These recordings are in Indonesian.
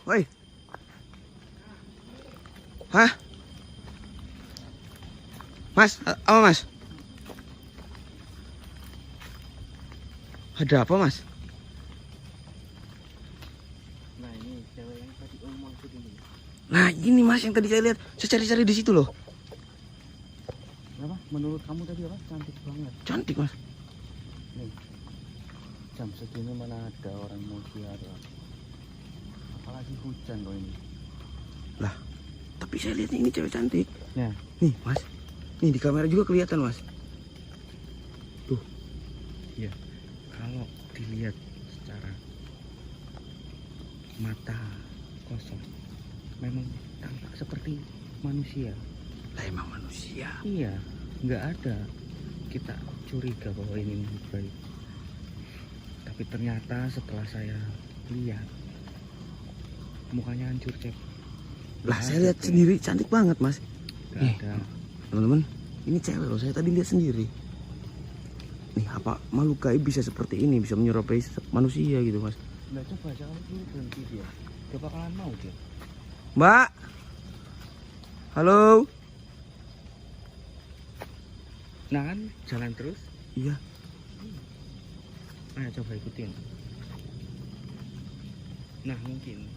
Woi. Hah? Mas, apa mas? Ada apa mas? Nah ini cewek yang tadi om maksud ini. Nah ini mas yang tadi saya lihat. Saya cari-cari di situ loh. Apa? Menurut kamu tadi apa? Cantik banget. Cantik mas. Nih, jam segini mana ada orang mau ziarah. Apalagi hujan loh ini. Lah, tapi saya lihat ini cewek cantik. Ya. Nih mas. Nih di kamera juga kelihatan mas. Tuh. Ya. Kalau dilihat secara mata kosong, memang tampak seperti manusia. Lah emang manusia. Iya, nggak ada kita curiga bahwa ini makhluk baik. Tapi ternyata setelah saya lihat, mukanya hancur cek. Lah saya lihat sendiri cantik banget mas. Nggak ada. Teman-teman, ini cewek loh. Saya tadi lihat sendiri. Nih apa makhluk gaib bisa seperti ini, bisa menyerupai manusia gitu mas? Nggak, coba jangan dulu berhenti dia. Dia bakalan mau dia. Mbak. Halo. Nah kan jalan terus. Iya. Ayo coba ikutin. Nah mungkin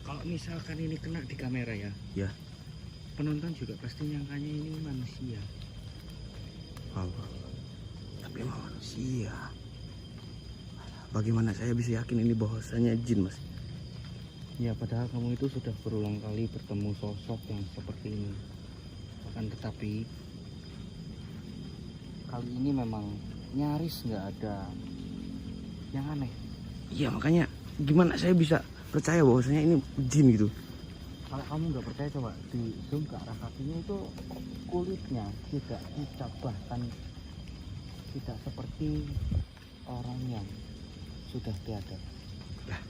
kalau misalkan ini kena di kamera ya, Ya. penonton juga pasti nyangkanya ini manusia. Apa? Tapi emang manusia. Bagaimana saya bisa yakin ini bahwasanya jin mas? Ya padahal kamu itu sudah berulang kali bertemu sosok yang seperti ini. Bahkan tetapi kali ini memang nyaris nggak ada yang aneh. Iya makanya gimana saya bisa percaya bahwasanya ini jin gitu? Kalau kamu nggak percaya coba di zoom ke arah kakinya itu kulitnya tidak pucat, bahkan tidak seperti orang yang sudah tiada. Lah,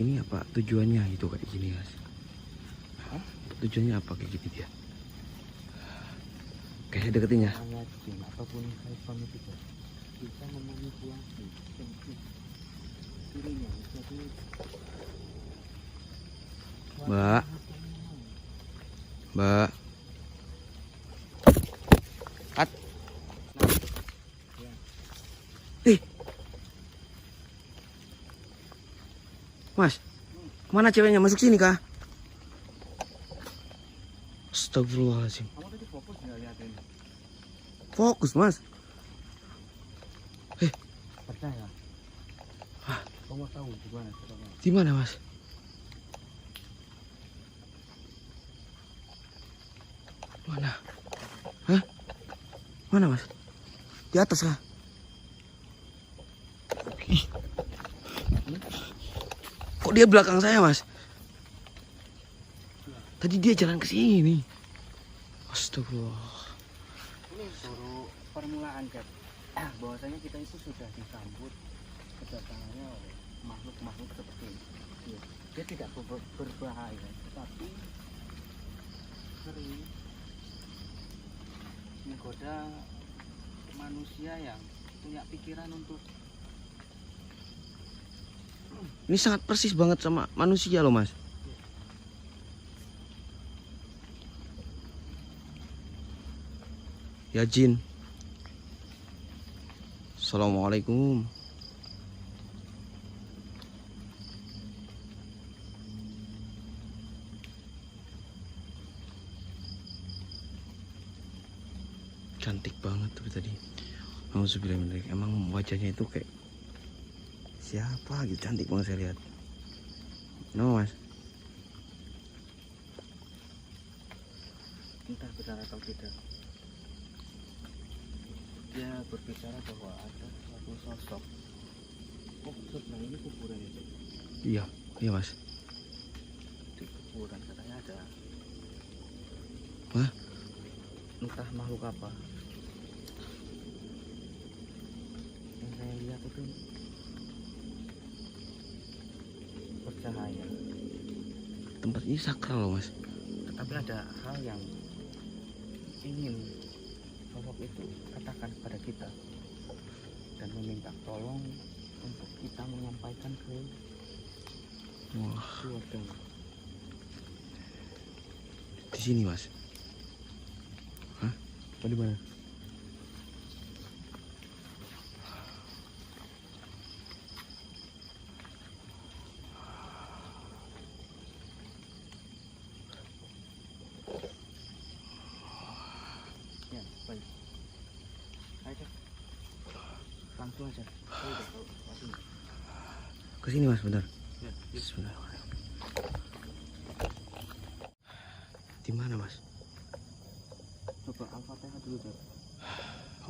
ini apa tujuannya itu kayak gini mas? Hah? Tujuannya apa kayak gini dia? Kayak deketin ya? Hanya jin ataupun setan itu bisa memanipulasi sensi dirinya. Jadi Mbak. Mbak. Kat. Mas, mana ceweknya? Masuk sini kah? Astagfirullahaladzim. kamu tadi fokus nggak liatin? Fokus mas. Percaya? Kamu tahu gimana caranya? Di mana mas? Mana? Hah? Mana mas? Di atas kah? Ih. Kok dia belakang saya mas? Tadi dia jalan ke sini. Astagfirullah. Ini baru permulaan Kat. Bahwasanya kita itu sudah disambut kedatangannya oleh makhluk-makhluk seperti ini. Ya, dia tidak berbahaya, tapi sering menggoda manusia yang punya pikiran untuk Ini sangat persis banget sama manusia loh mas. Ya jin. Assalamualaikum. Cantik banget tuh tadi. Alhamdulillah. Emang wajahnya itu kayak siapa gitu, cantik banget saya lihat. No mas. entah benar atau tidak. Dia berbicara bahwa ada suatu sosok. Oh, nah ini kuburan itu. Iya, iya mas. Di kuburan katanya ada. Hah? Entah makhluk apa. Yang saya lihat itu bercahaya. Tempat ini sakral loh mas. Tetapi ada hal yang ingin sosok itu katakan kepada kita dan meminta tolong untuk kita menyampaikan ke Wah, keluarganya. di sini mas. Hah? Oh, di mana? Ya, baik. Ayo, langsung aja. Ke sini mas, bentar. Ya, Bismillahirrahmanirrahim. Di mana mas? coba Al-Fatihah dulu, Dad.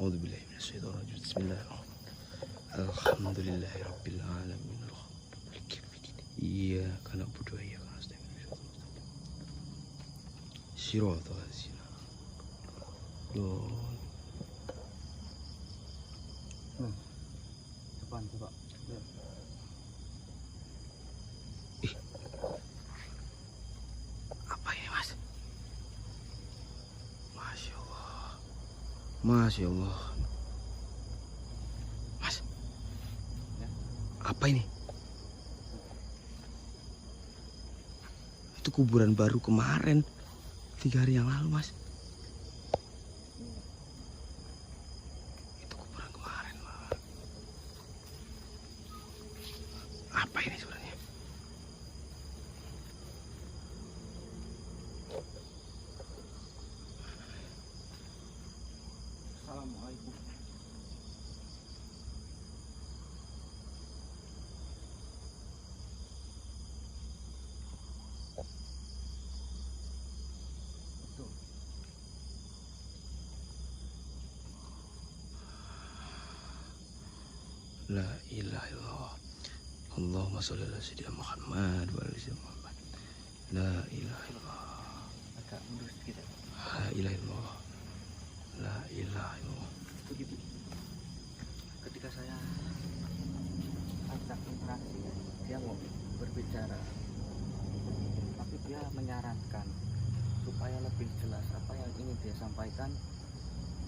A'udzubillahi minasyaitonirrajim. Bismillahirrahmanirrahim. Alhamdulillahirabbil alamin. Iyyaka na'budu wa iyyaka nasta'in. Shiratal ladzina Nah, depan coba. Ya. Apa ini mas? Masya Allah. Masya Allah. Mas. Ya. Apa ini? Itu kuburan baru kemarin. 3 hari yang lalu mas. Itu kuburan kemarin mas. Apa ini sebenarnya? Assalamualaikum. Betul. La ilaha illallah. Allahumma sholli ala sayyidina Muhammad wa ala sayyidina Muhammad. La ilaha illallah. Agak mundur sedikit ya. La ilaha illallah. La ilaha illallah. Begitu. Ketika saya ajak interaksi, dia mau berbicara, tapi dia menyarankan supaya lebih jelas apa yang ingin dia sampaikan.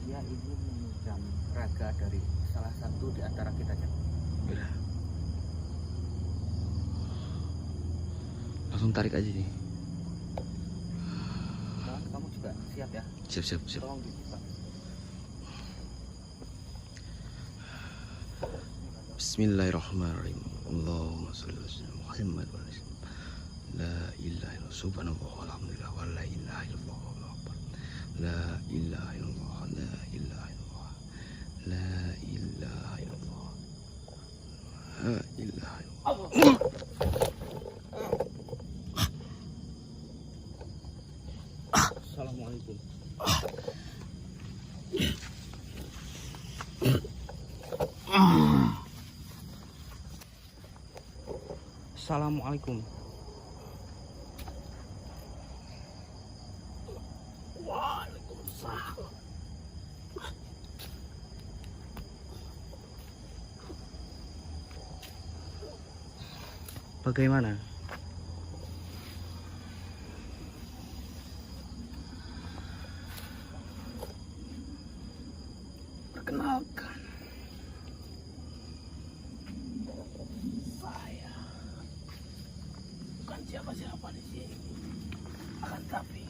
Dia ingin meminjam raga dari salah satu di antara kita. Udah. Langsung tarik aja nih. Nah, kamu juga siap ya? Siap, siap, siap. Tolong dibuka. Bismillahirrahmanirrahim. Allahumma sholli ala sayyidina Muhammad wa ala sayyidina Muhammad. La ilaha illallah subhanallah walhamdulillah wa la ilaha illallah wallahu akbar. La ilaha illallah, la ilaha illallah. La ilaha illallah. La ilaha illallah. Assalamualaikum. Assalamualaikum. Waalaikumsalam. Bagaimana? Perkenalkan, saya bukan siapa-siapa di sini. Akan tapi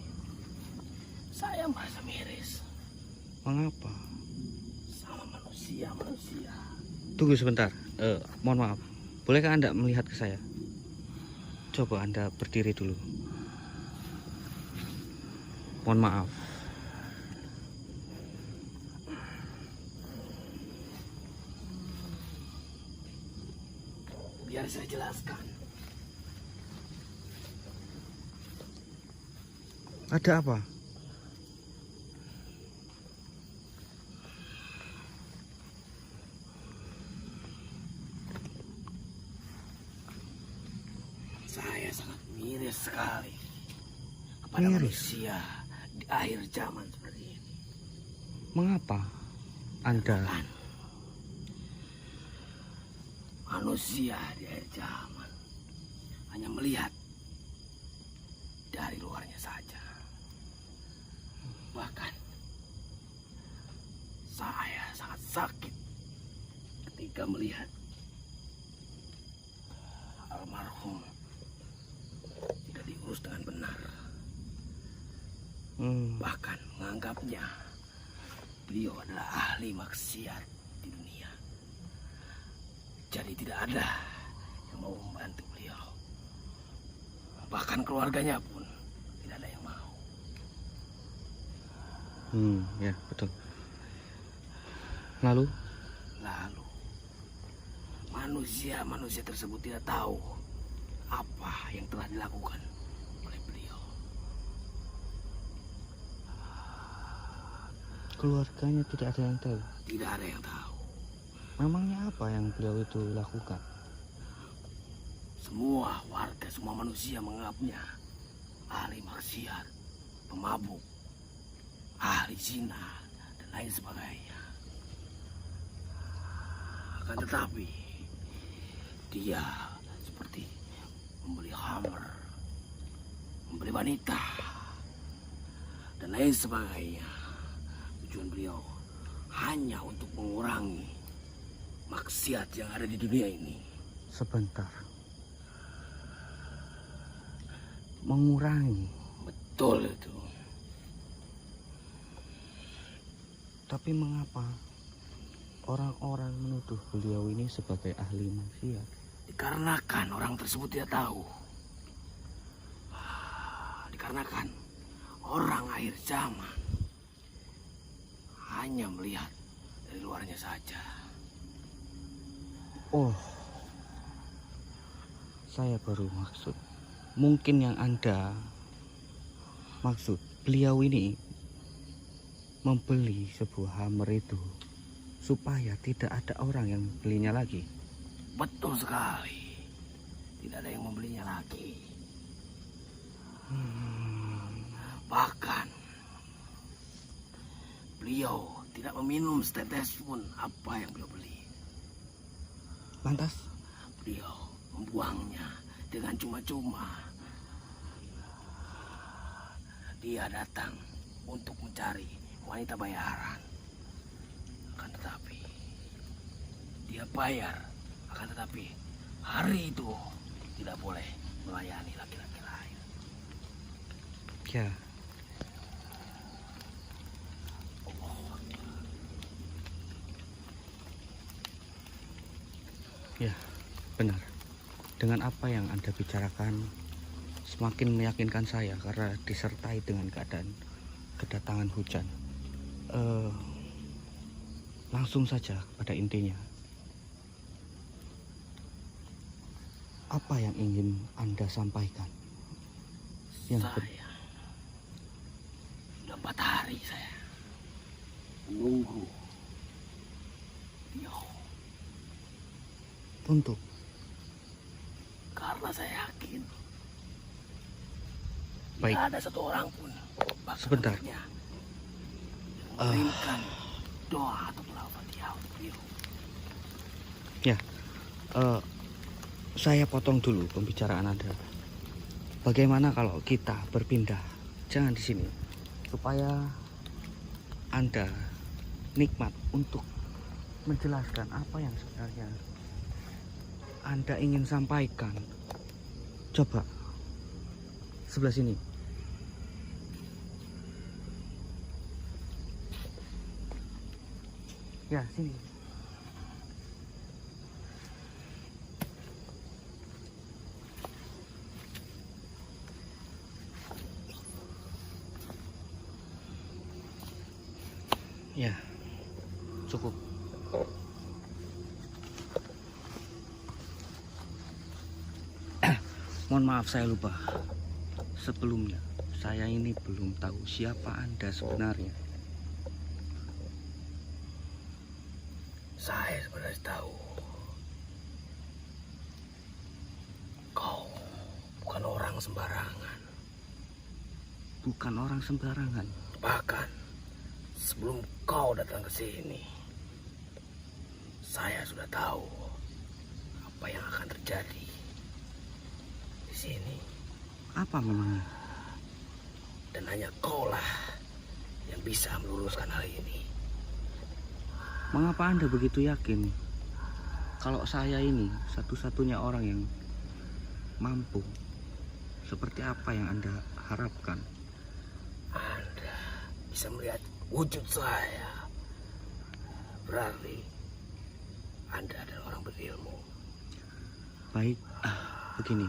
saya merasa miris Mengapa? sama manusia. Tunggu sebentar. Mohon maaf. Bolehkah Anda melihat ke saya? Coba Anda berdiri dulu. Mohon maaf. Biar saya jelaskan. Ada apa? Saya sangat miris sekali kepada Miris? manusia di akhir zaman seperti ini. Mengapa Anda? Kan manusia di akhir zaman hanya melihat dari luarnya saja. Bahkan saya sangat sakit ketika melihat almarhum mengurus dengan benar. Hmm. Bahkan menganggapnya beliau adalah ahli maksiat di dunia. Jadi tidak ada yang mau membantu beliau. Bahkan keluarganya pun tidak ada yang mau. Ya betul. Lalu manusia tersebut tidak tahu apa yang telah dilakukan oleh beliau. keluarganya tidak ada yang tahu. Tidak ada yang tahu. Memangnya apa yang beliau itu lakukan? Semua warga, semua manusia menganggapnya ahli maksiat, pemabuk, ahli zina, dan lain sebagainya. Akan tetapi, dia seperti membeli hammer, membeli wanita, dan lain sebagainya. Tujuan beliau hanya untuk mengurangi maksiat yang ada di dunia ini. Sebentar. Mengurangi. Betul itu. Tapi mengapa orang-orang menuduh beliau ini sebagai ahli maksiat? Dikarenakan orang tersebut tidak tahu. Dikarenakan orang akhir zaman hanya melihat dari luarnya saja. Oh, saya baru maksud. Mungkin yang Anda maksud, beliau ini membeli sebuah hammer itu supaya tidak ada orang yang belinya lagi. Betul sekali. Tidak ada yang membelinya lagi. Bahkan beliau tidak meminum setetes pun apa yang beliau beli. Lantas? Beliau membuangnya dengan cuma-cuma. Dia datang untuk mencari wanita bayaran. Akan tetapi dia bayar. Akan tetapi hari itu tidak boleh melayani laki-laki lain. Ya. Ya, benar. Dengan apa yang Anda bicarakan semakin meyakinkan saya karena disertai dengan keadaan kedatangan hujan. Langsung saja pada intinya. Apa yang ingin Anda sampaikan? Saya sudah 4 hari saya menunggu beliau. Untuk Karena saya yakin baik. tidak ada satu orang pun Sebentar. yang mengirimkan doa atau Al-Fatihah untuk beliau. Ya, saya potong dulu pembicaraan Anda. Bagaimana kalau kita berpindah? Jangan di sini, supaya Anda nikmat untuk menjelaskan apa yang sebenarnya Anda ingin sampaikan. Coba sebelah sini. Ya, sini. Ya, cukup. Mohon maaf saya lupa. Sebelumnya, saya ini belum tahu siapa Anda sebenarnya. Saya sebenarnya tahu kau bukan orang sembarangan. Bukan orang sembarangan. Bahkan sebelum kau datang ke sini, saya sudah tahu apa yang akan terjadi di sini. Apa memangnya? Dan hanya kaulah yang bisa meluruskan hal ini. Mengapa Anda begitu yakin kalau saya ini satu-satunya orang yang mampu seperti apa yang Anda harapkan? Anda bisa melihat wujud saya. Berarti Anda adalah orang berilmu. Baik, begini.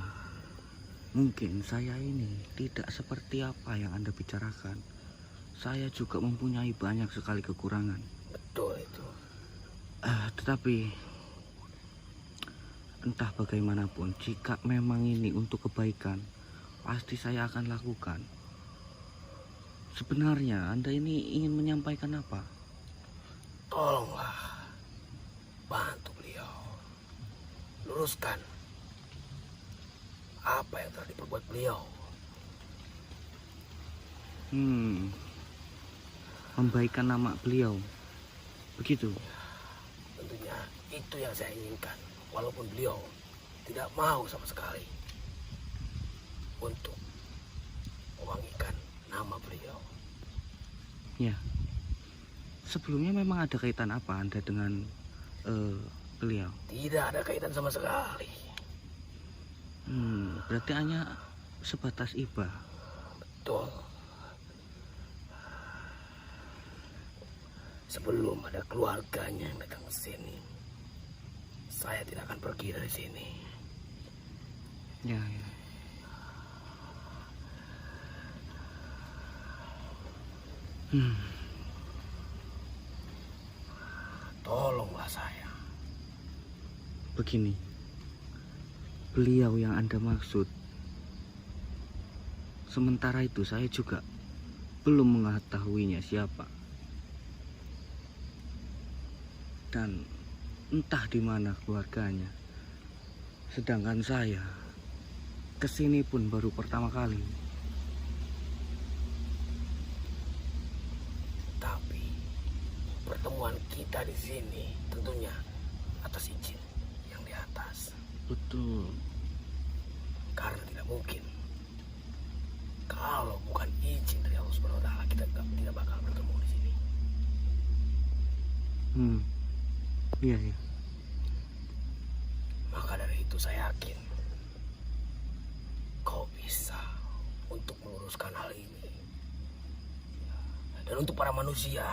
Mungkin saya ini tidak seperti apa yang Anda bicarakan. Saya juga mempunyai banyak sekali kekurangan. Betul itu. Tetapi entah bagaimanapun, jika memang ini untuk kebaikan, pasti saya akan lakukan. Sebenarnya Anda ini ingin menyampaikan apa? Tolonglah bantu beliau. Luruskan apa yang telah diperbuat beliau. Membaikan nama beliau. Begitu. Tentunya itu yang saya inginkan. Walaupun beliau tidak mau sama sekali untuk mewangikan nama beliau. Ya. Sebelumnya memang ada kaitan apa Anda dengan beliau? Tidak ada kaitan sama sekali. Berarti hanya sebatas iba. Betul. Sebelum ada keluarganya yang datang ke sini, saya tidak akan pergi dari sini. Ya. Tolonglah saya. Begini. Beliau yang Anda maksud. Sementara itu saya juga belum mengetahuinya siapa. Dan entah di mana keluarganya. Sedangkan saya kesini pun baru pertama kali. Tapi pertemuan kita di sini tentunya atas izin yang di atas. Betul. Karena tidak mungkin kalau bukan izin dari Allah Subhanahu wa taala kita tidak bakal bertemu di sini. Iya. Maka dari itu saya yakin kau bisa untuk meluruskan hal ini. Dan untuk para manusia,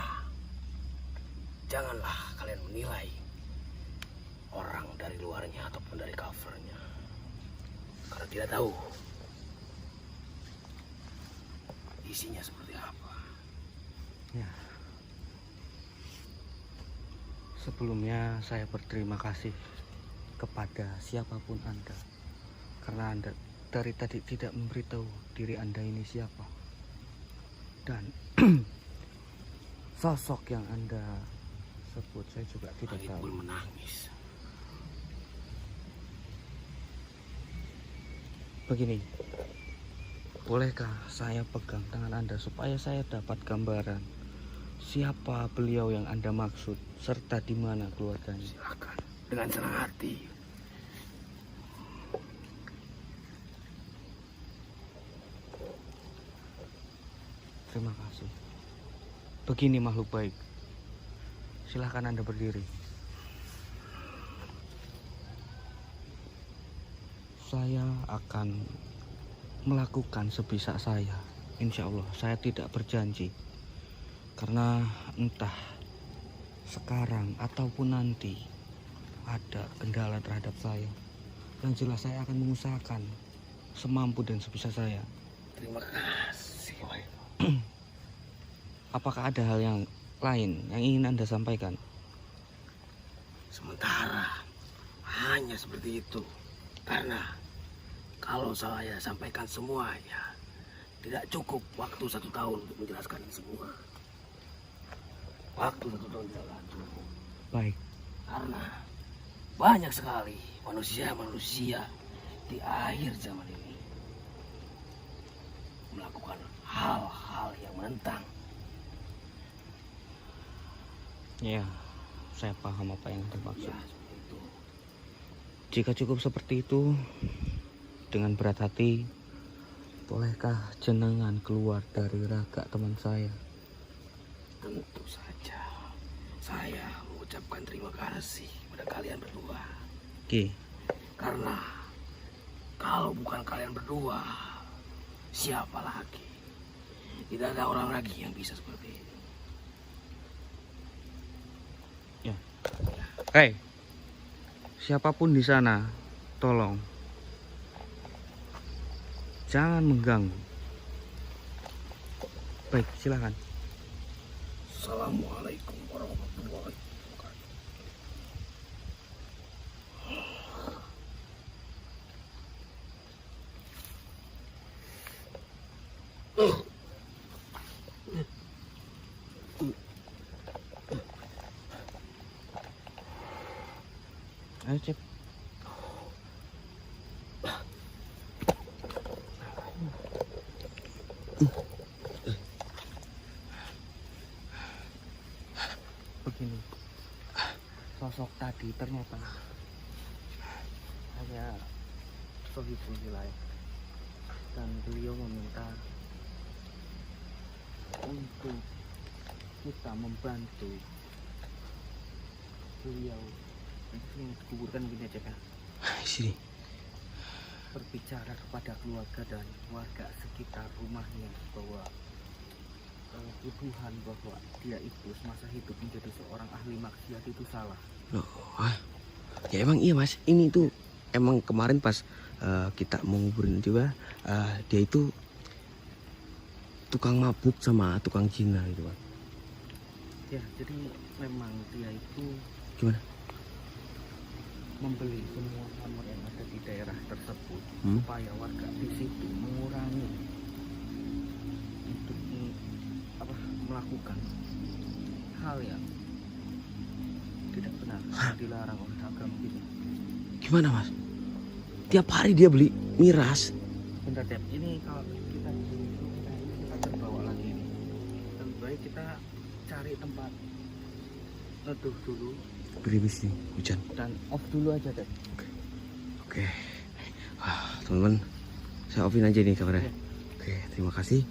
janganlah kalian menilai orang dari luarnya ataupun dari covernya, karena tidak tahu isinya seperti apa. Ya. Sebelumnya saya berterima kasih kepada siapapun Anda, karena Anda dari tadi tidak memberitahu diri Anda ini siapa. Dan sosok yang Anda sebut saya juga tidak Langit tahu. pun menangis. Begini, bolehkah saya pegang tangan Anda supaya saya dapat gambaran siapa beliau yang Anda maksud serta di mana keluarganya? Silakan, dengan senang hati. Terima kasih. Begini makhluk baik. Silahkan Anda berdiri. Saya akan melakukan sebisa saya. Insya Allah saya tidak berjanji. Karena entah sekarang ataupun nanti ada kendala terhadap saya. Yang jelas saya akan mengusahakan semampu dan sebisa saya. Terima kasih. Apakah ada hal yang lain yang ingin Anda sampaikan? Sementara hanya seperti itu. Karena kalau saya sampaikan semuanya, tidak cukup waktu 1 tahun untuk menjelaskan ini semua. Waktu 1 tahun tidak akan cukup. Baik. Karena banyak sekali manusia-manusia di akhir zaman ini melakukan hal-hal yang menentang. Ya, saya paham apa yang Anda maksud. Ya, seperti itu. Jika cukup seperti itu, dengan berat hati, bolehkah jenengan keluar dari raga teman saya? Tentu saja. Saya mengucapkan terima kasih pada kalian berdua. Oke. Karena kalau bukan kalian berdua, Siapa lagi? Tidak ada orang lagi yang bisa seperti ini. Ya. Hei, siapapun di sana, tolong jangan mengganggu. Baik, silakan. Assalamualaikum warahmatullahi wabarakatuh. Ayo cek. Begini, sosok tadi ternyata hanya sohibul wilayah, dan beliau meminta untuk kita membantu beliau. Ini kuburkan gini aja kan, Sini. berbicara kepada keluarga dan warga sekitar rumahnya bahwa tuduhan bahwa dia itu semasa hidup menjadi seorang ahli maksiat itu salah. Loh, ya emang iya mas. Ini tuh emang kemarin pas kita mau nguburin juga, dia itu tukang mabuk sama tukang Cina gitu mas. Ya, jadi memang dia itu Gimana? membeli semua kamar yang ada di daerah tersebut Hmm? supaya warga di situ mengurangi untuk melakukan hal yang tidak benar, yang dilarang oleh agama kita. Gimana mas? Tiap hari dia beli miras. Bentar Dep, ini kalau kita terbawa lagi ini, lebih baik kita cari tempat neduh dulu Gerimis nih, hujan. dan off dulu aja Dep. Oke. Teman-teman, saya offin aja nih kameranya. Ya. Oke, terima kasih.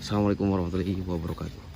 Assalamualaikum warahmatullahi wabarakatuh.